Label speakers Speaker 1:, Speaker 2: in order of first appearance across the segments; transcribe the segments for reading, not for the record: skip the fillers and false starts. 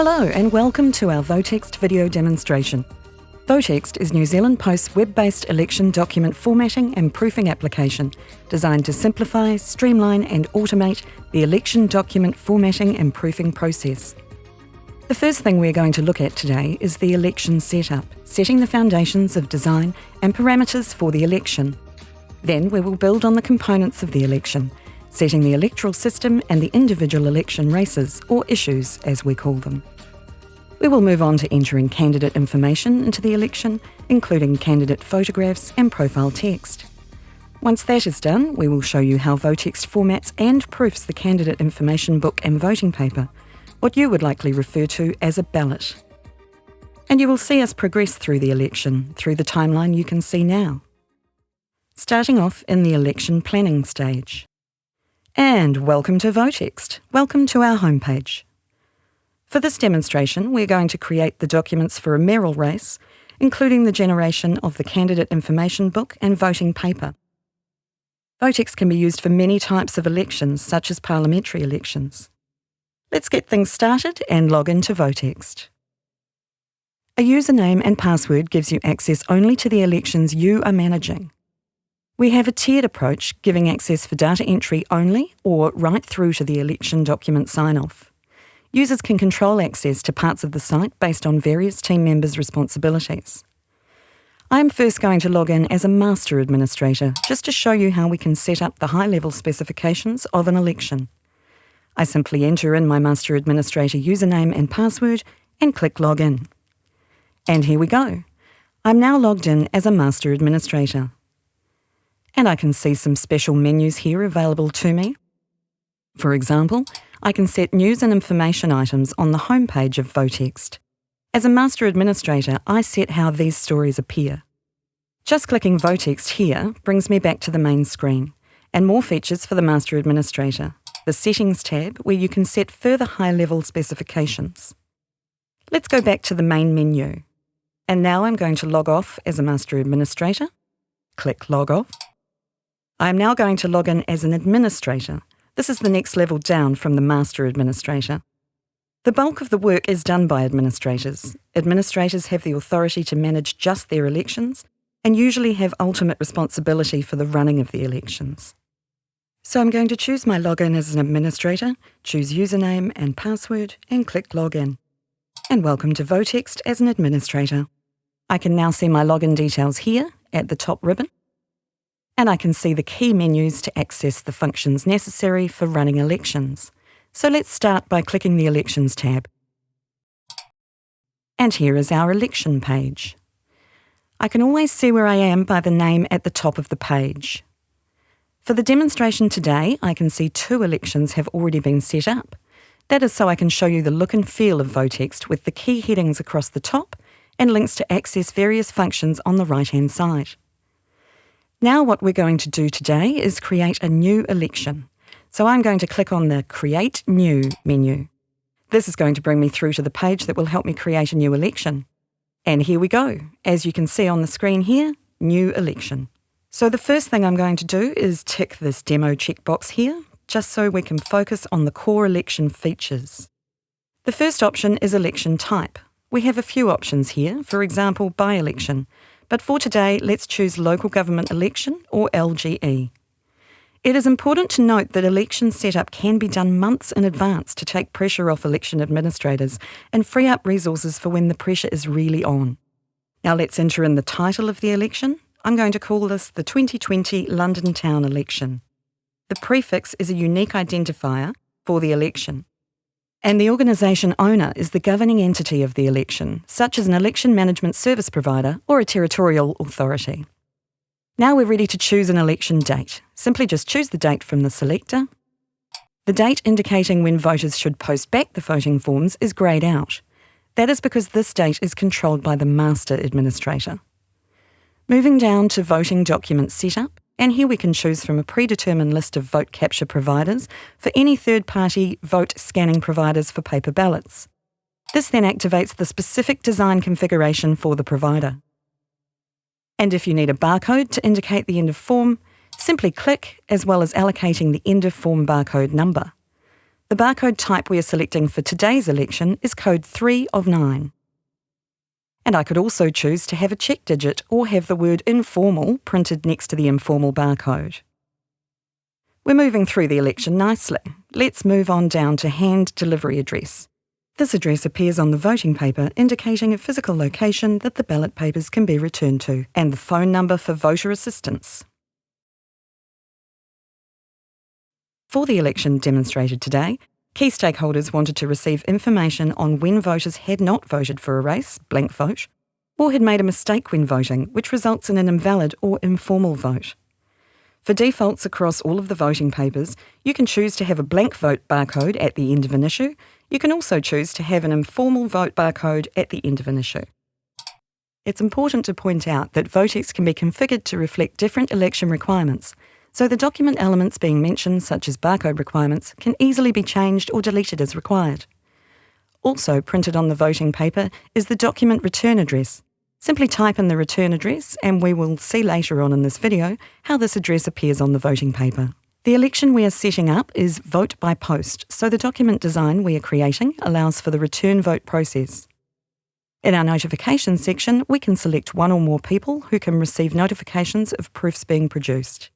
Speaker 1: Hello and welcome to our Votext video demonstration. Votext is New Zealand Post's web-based election document formatting and proofing application designed to simplify, streamline and automate the election document formatting and proofing process. The first thing we're going to look at today is the election setup, setting the foundations of design and parameters for the election. Then we will build on the components of the election, setting the electoral system and the individual election races, or issues as we call them. We will move on to entering candidate information into the election, including candidate photographs and profile text. Once that is done, we will show you how Votext formats and proofs the candidate information book and voting paper, what you would likely refer to as a ballot. And you will see us progress through the election, through the timeline you can see now. Starting off in the election planning stage. And welcome to Votext. Welcome to our homepage. For this demonstration, we're going to create the documents for a mayoral race, including the generation of the candidate information book and voting paper. Votext can be used for many types of elections, such as parliamentary elections. Let's get things started and log into Votext. A username and password gives you access only to the elections you are managing. We have a tiered approach, giving access for data entry only or right through to the election document sign-off. Users can control access to parts of the site based on various team members' responsibilities. I am first going to log in as a master administrator, just to show you how we can set up the high-level specifications of an election. I simply enter in my master administrator username and password and click Login. And here we go. I'm now logged in as a master administrator. And I can see some special menus here available to me. For example, I can set news and information items on the homepage of Votext. As a master administrator, I set how these stories appear. Just clicking Votext here brings me back to the main screen, and more features for the master administrator. The Settings tab, where you can set further high-level specifications. Let's go back to the main menu. And now I'm going to log off as a master administrator. Click Log Off. I'm now going to log in as an administrator. This is the next level down from the master administrator. The bulk of the work is done by administrators. Administrators have the authority to manage just their elections and usually have ultimate responsibility for the running of the elections. So I'm going to choose my login as an administrator, choose username and password, and click Login. And welcome to Votext as an administrator. I can now see my login details here at the top ribbon. And I can see the key menus to access the functions necessary for running elections. So let's start by clicking the Elections tab. And here is our election page. I can always see where I am by the name at the top of the page. For the demonstration today, I can see 2 elections have already been set up. That is so I can show you the look and feel of Votext with the key headings across the top and links to access various functions on the right-hand side. Now what we're going to do today is create a new election. So I'm going to click on the Create New menu. This is going to bring me through to the page that will help me create a new election. And here we go. As you can see on the screen here, New Election. So the first thing I'm going to do is tick this demo checkbox here, just so we can focus on the core election features. The first option is election type. We have a few options here, for example, by-election. But for today, let's choose Local Government Election, or LGE. It is important to note that election setup can be done months in advance to take pressure off election administrators and free up resources for when the pressure is really on. Now let's enter in the title of the election. I'm going to call this the 2020 London Town Election. The prefix is a unique identifier for the election. And the organisation owner is the governing entity of the election, such as an election management service provider or a territorial authority. Now we're ready to choose an election date. Simply just choose the date from the selector. The date indicating when voters should post back the voting forms is greyed out. That is because this date is controlled by the master administrator. Moving down to voting document setup, and here we can choose from a predetermined list of vote capture providers for any third-party vote scanning providers for paper ballots. This then activates the specific design configuration for the provider. And if you need a barcode to indicate the end of form, simply click, as well as allocating the end of form barcode number. The barcode type we are selecting for today's election is code 3 of 9. And I could also choose to have a check digit or have the word informal printed next to the informal barcode. We're moving through the election nicely. Let's move on down to hand delivery address. This address appears on the voting paper, indicating a physical location that the ballot papers can be returned to, and the phone number for voter assistance. For the election demonstrated today, key stakeholders wanted to receive information on when voters had not voted for a race, blank vote, or had made a mistake when voting, which results in an invalid or informal vote. For defaults across all of the voting papers, you can choose to have a blank vote barcode at the end of an issue. You can also choose to have an informal vote barcode at the end of an issue. It's important to point out that Votext can be configured to reflect different election requirements, so the document elements being mentioned, such as barcode requirements, can easily be changed or deleted as required. Also printed on the voting paper is the document return address. Simply type in the return address and we will see later on in this video how this address appears on the voting paper. The election we are setting up is vote by post, so the document design we are creating allows for the return vote process. In our notifications section, we can select one or more people who can receive notifications of proofs being produced,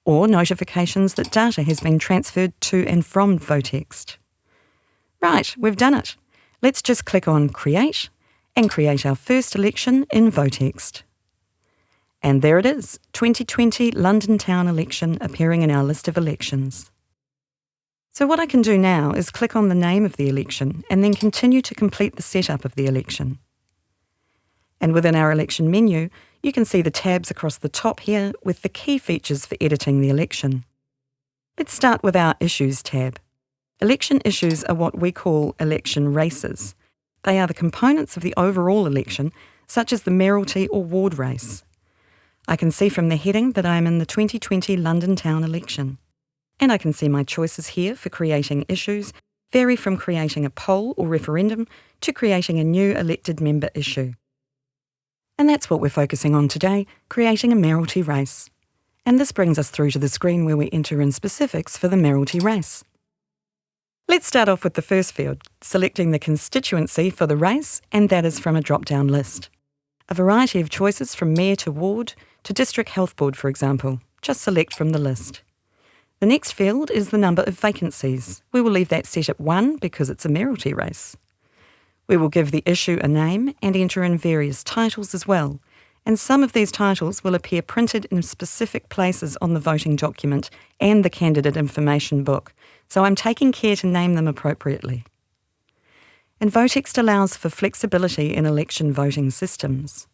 Speaker 1: or notifications that data has been transferred to and from Votext. Right, we've done it. Let's just click on Create and create our first election in Votext. And there it is, 2020 London Town election appearing in our list of elections. So what I can do now is click on the name of the election and then continue to complete the setup of the election. And within our election menu, you can see the tabs across the top here with the key features for editing the election. Let's start with our Issues tab. Election issues are what we call election races. They are the components of the overall election, such as the mayoralty or ward race. I can see from the heading that I am in the 2020 London Town election. And I can see my choices here for creating issues vary from creating a poll or referendum to creating a new elected member issue. And that's what we're focusing on today, creating a mayoralty race. And this brings us through to the screen where we enter in specifics for the mayoralty race. Let's start off with the first field, selecting the constituency for the race, and that is from a drop-down list. A variety of choices from mayor to ward to district health board, for example. Just select from the list. The next field is the number of vacancies. We will leave that set at 1 because it's a mayoralty race. We will give the issue a name and enter in various titles as well, and some of these titles will appear printed in specific places on the voting document and the candidate information book, so I'm taking care to name them appropriately. And Votext allows for flexibility in election voting systems.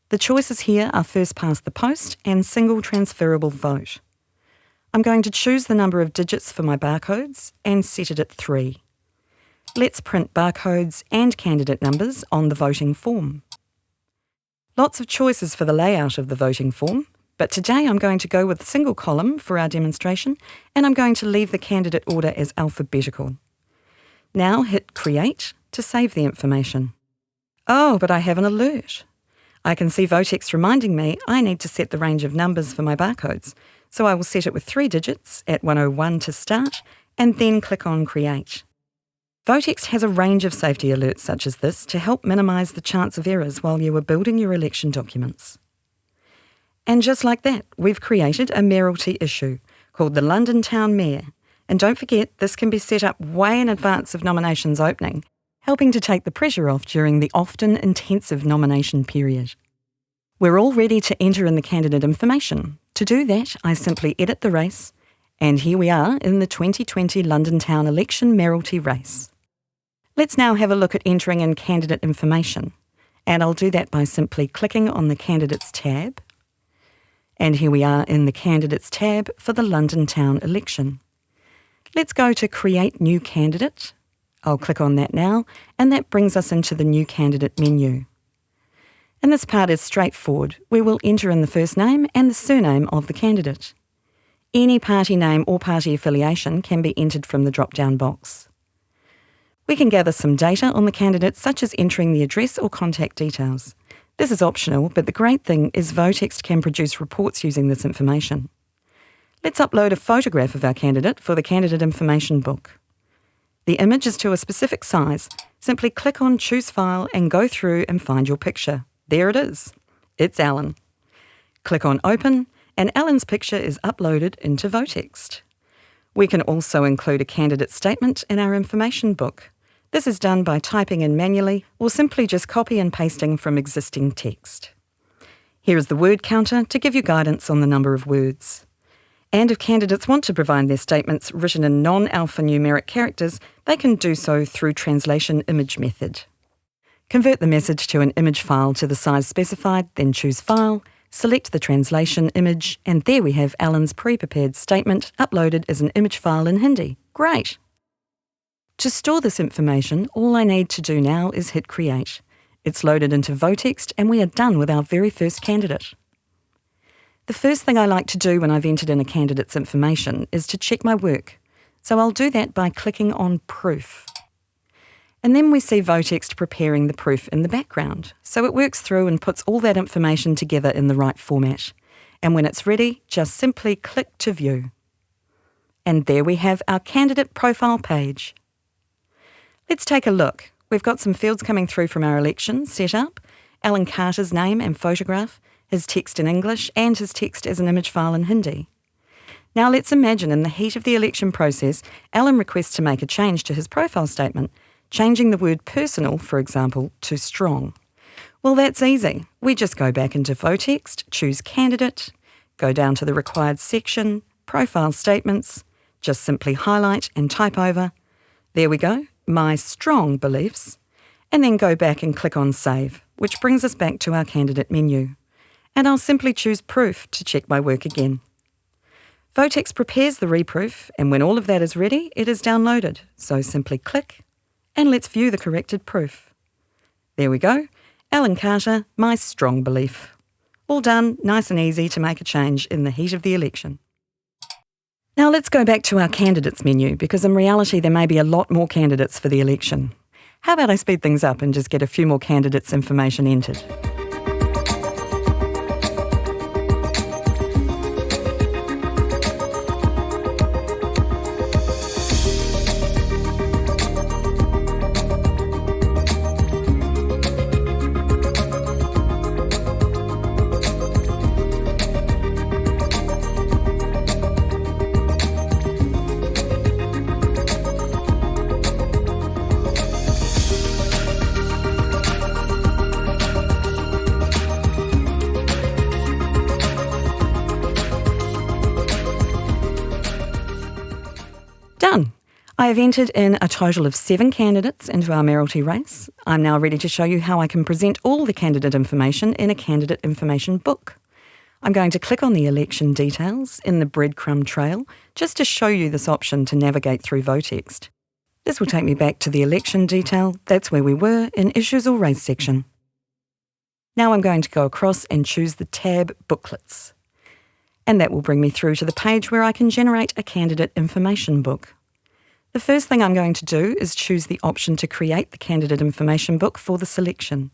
Speaker 1: The choices here are first past the post and single transferable vote. I'm going to choose the number of digits for my barcodes and set it at 3. Let's print barcodes and candidate numbers on the voting form. Lots of choices for the layout of the voting form, but today I'm going to go with a single column for our demonstration, and I'm going to leave the candidate order as alphabetical. Now hit Create to save the information. Oh, but I have an alert. I can see Votext reminding me I need to set the range of numbers for my barcodes, so I will set it with 3 digits at 101 to start, and then click on Create. Votext has a range of safety alerts such as this to help minimise the chance of errors while you are building your election documents. And just like that, we've created a mayoralty issue called the London Town Mayor. And don't forget, this can be set up way in advance of nominations opening, helping to take the pressure off during the often intensive nomination period. We're all ready to enter in the candidate information. To do that, I simply edit the race, and here we are in the 2020 London Town election mayoralty race. Let's now have a look at entering in candidate information, and I'll do that by simply clicking on the Candidates tab. And here we are in the Candidates tab for the London Town election. Let's go to Create New Candidate. I'll click on that now, and that brings us into the New Candidate menu. And this part is straightforward. We will enter in the first name and the surname of the candidate. Any party name or party affiliation can be entered from the drop-down box. We can gather some data on the candidate, such as entering the address or contact details. This is optional, but the great thing is Votext can produce reports using this information. Let's upload a photograph of our candidate for the candidate information book. The image is to a specific size. Simply click on Choose File and go through and find your picture. There it is. It's Alan. Click on Open and Alan's picture is uploaded into Votext. We can also include a candidate statement in our information book. This is done by typing in manually or simply just copy and pasting from existing text. Here is the word counter to give you guidance on the number of words. And if candidates want to provide their statements written in non-alphanumeric characters, they can do so through translation image method. Convert the message to an image file to the size specified, then choose File, select the translation image, and there we have Alan's pre-prepared statement uploaded as an image file in Hindi. Great! To store this information, all I need to do now is hit Create. It's loaded into Votext and we are done with our very first candidate. The first thing I like to do when I've entered in a candidate's information is to check my work. So I'll do that by clicking on Proof. And then we see Votext preparing the proof in the background. So it works through and puts all that information together in the right format. And when it's ready, just simply click to view. And there we have our candidate profile page. Let's take a look. We've got some fields coming through from our election set up, Alan Carter's name and photograph, his text in English and his text as an image file in Hindi. Now let's imagine in the heat of the election process, Alan requests to make a change to his profile statement, changing the word personal, for example, to strong. Well, that's easy. We just go back into Votext, choose Candidate, go down to the required section, Profile Statements, just simply highlight and type over. There we go, My Strong Beliefs, and then go back and click on Save, which brings us back to our candidate menu. And I'll simply choose Proof to check my work again. Votext prepares the reproof, and when all of that is ready, it is downloaded. So simply click, and let's view the corrected proof. There we go, Alan Carter, My Strong Belief. All done, nice and easy to make a change in the heat of the election. Now let's go back to our candidates menu, because in reality there may be a lot more candidates for the election. How about I speed things up and just get a few more candidates' information entered? Done. I have entered in a total of 7 candidates into our mayoralty race. I'm now ready to show you how I can present all the candidate information in a candidate information book. I'm going to click on the election details in the breadcrumb trail just to show you this option to navigate through Votext. This will take me back to the election detail. That's where we were in Issues or Race section. Now I'm going to go across and choose the tab Booklets. And that will bring me through to the page where I can generate a candidate information book. The first thing I'm going to do is choose the option to create the candidate information book for the selection.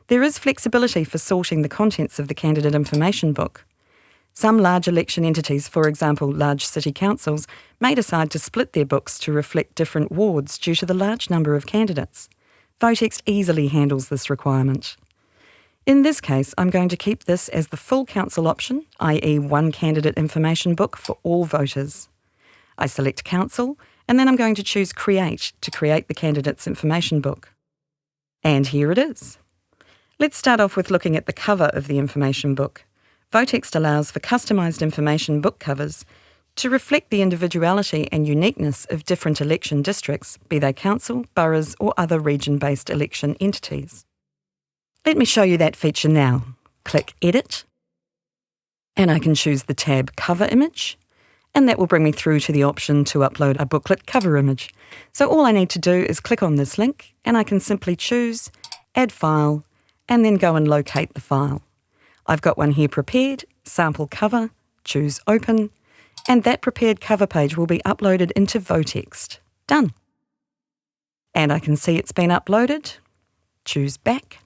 Speaker 1: There is flexibility for sorting the contents of the candidate information book. Some large election entities, for example large city councils, may decide to split their books to reflect different wards due to the large number of candidates. Votext easily handles this requirement. In this case, I'm going to keep this as the full council option, i.e. one candidate information book for all voters. I select Council, and then I'm going to choose Create to create the candidate's information book. And here it is. Let's start off with looking at the cover of the information book. Votext allows for customised information book covers to reflect the individuality and uniqueness of different election districts, be they council, boroughs or other region-based election entities. Let me show you that feature now. Click Edit, and I can choose the tab Cover Image, and that will bring me through to the option to upload a booklet cover image. So all I need to do is click on this link, and I can simply choose Add File, and then go and locate the file. I've got one here prepared, Sample Cover, choose Open, and that prepared cover page will be uploaded into Votext. Done. And I can see it's been uploaded. Choose Back.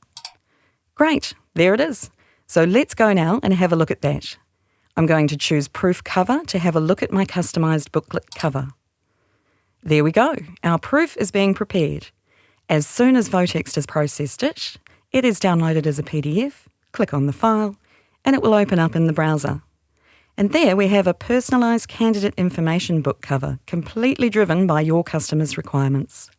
Speaker 1: Great, there it is. So let's go now and have a look at that. I'm going to choose Proof Cover to have a look at my customised booklet cover. There we go, our proof is being prepared. As soon as Votext has processed it, it is downloaded as a PDF, click on the file, and it will open up in the browser. And there we have a personalised candidate information book cover, completely driven by your customer's requirements.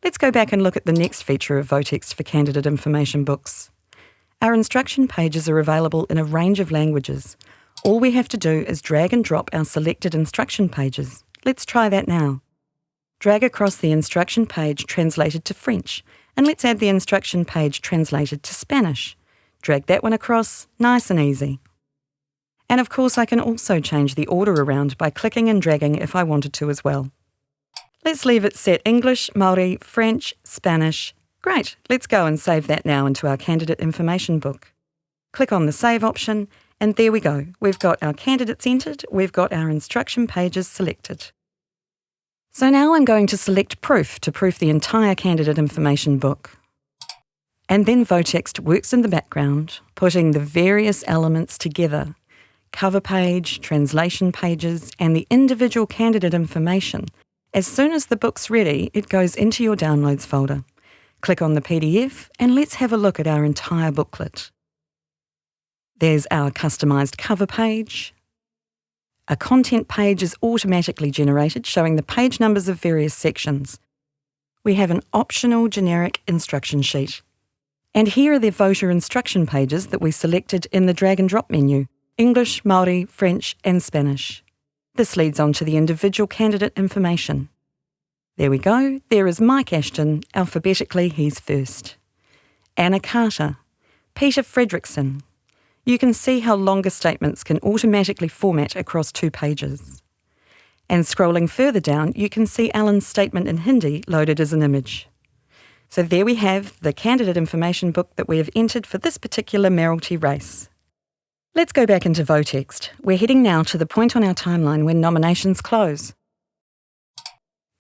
Speaker 1: Let's go back and look at the next feature of Votext for candidate information books. Our instruction pages are available in a range of languages. All we have to do is drag and drop our selected instruction pages. Let's try that now. Drag across the instruction page translated to French, and let's add the instruction page translated to Spanish. Drag that one across, nice and easy. And of course I can also change the order around by clicking and dragging if I wanted to as well. Let's leave it set English, Māori, French, Spanish. Great, let's go and save that now into our candidate information book. Click on the Save option, and there we go. We've got our candidates entered, we've got our instruction pages selected. So now I'm going to select Proof to proof the entire candidate information book. And then Votext works in the background, putting the various elements together. Cover page, translation pages, and the individual candidate information. As soon as the book's ready, it goes into your Downloads folder. Click on the PDF and let's have a look at our entire booklet. There's our customised cover page. A content page is automatically generated, showing the page numbers of various sections. We have an optional generic instruction sheet. And here are the voter instruction pages that we selected in the drag and drop menu: English, Māori, French and Spanish. This leads on to the individual candidate information. There we go, there is Mike Ashton, alphabetically he's first. Anna Carter, Peter Fredrickson. You can see how longer statements can automatically format across 2 pages. And scrolling further down, you can see Alan's statement in Hindi loaded as an image. So there we have the candidate information book that we have entered for this particular mayoralty race. Let's go back into Votext. We're heading now to the point on our timeline when nominations close.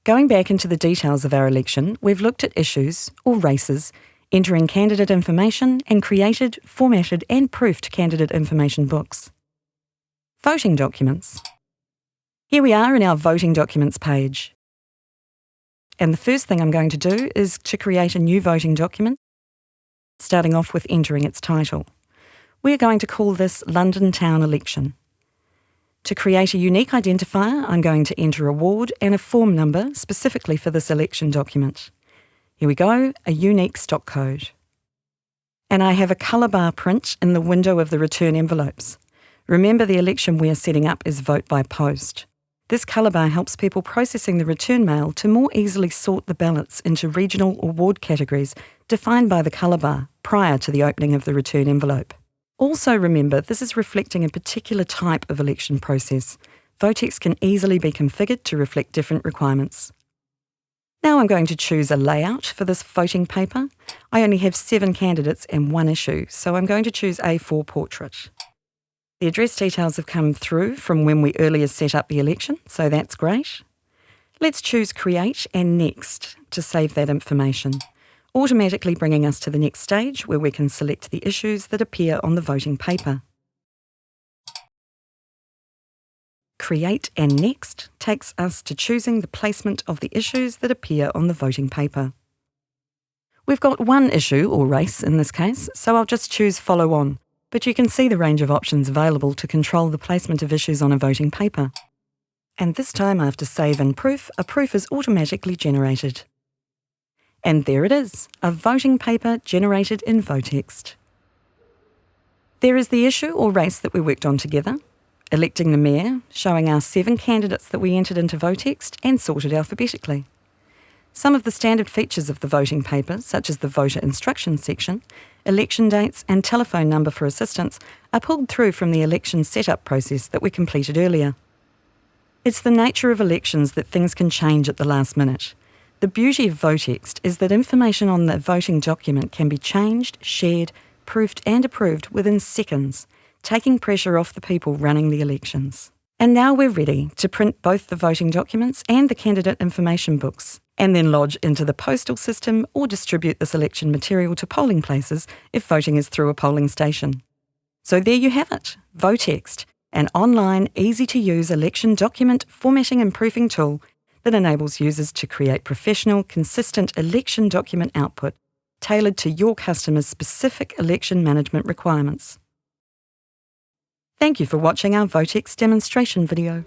Speaker 1: Going back into the details of our election, we've looked at issues, or races, entering candidate information and created, formatted and proofed candidate information books. Voting documents. Here we are in our voting documents page. And the first thing I'm going to do is to create a new voting document, starting off with entering its title. We're going to call this London Town Election. To create a unique identifier, I'm going to enter a ward and a form number specifically for this election document. Here we go, a unique stock code. And I have a colour bar print in the window of the return envelopes. Remember, the election we are setting up is vote by post. This colour bar helps people processing the return mail to more easily sort the ballots into regional or ward categories defined by the colour bar prior to the opening of the return envelope. Also remember, this is reflecting a particular type of election process. Votext can easily be configured to reflect different requirements. Now I'm going to choose a layout for this voting paper. I only have 7 candidates and 1 issue, so I'm going to choose A4 Portrait. The address details have come through from when we earlier set up the election, so that's great. Let's choose Create and Next to save that information, automatically bringing us to the next stage where we can select the issues that appear on the voting paper. Create and Next takes us to choosing the placement of the issues that appear on the voting paper. We've got 1 issue or race in this case, so I'll just choose Follow On, but you can see the range of options available to control the placement of issues on a voting paper. And this time, after Save and Proof, a proof is automatically generated. And there it is, a voting paper generated in Votext. There is the issue or race that we worked on together, electing the mayor, showing our 7 candidates that we entered into Votext and sorted alphabetically. Some of the standard features of the voting paper, such as the voter instructions section, election dates and telephone number for assistance, are pulled through from the election setup process that we completed earlier. It's the nature of elections that things can change at the last minute. The beauty of Votext is that information on the voting document can be changed, shared, proofed and approved within seconds, taking pressure off the people running the elections. And now we're ready to print both the voting documents and the candidate information books, and then lodge into the postal system or distribute this election material to polling places if voting is through a polling station. So there you have it, Votext, an online, easy-to-use election document formatting and proofing tool that enables users to create professional, consistent election document output tailored to your customers' specific election management requirements. Thank you for watching our Votext demonstration video.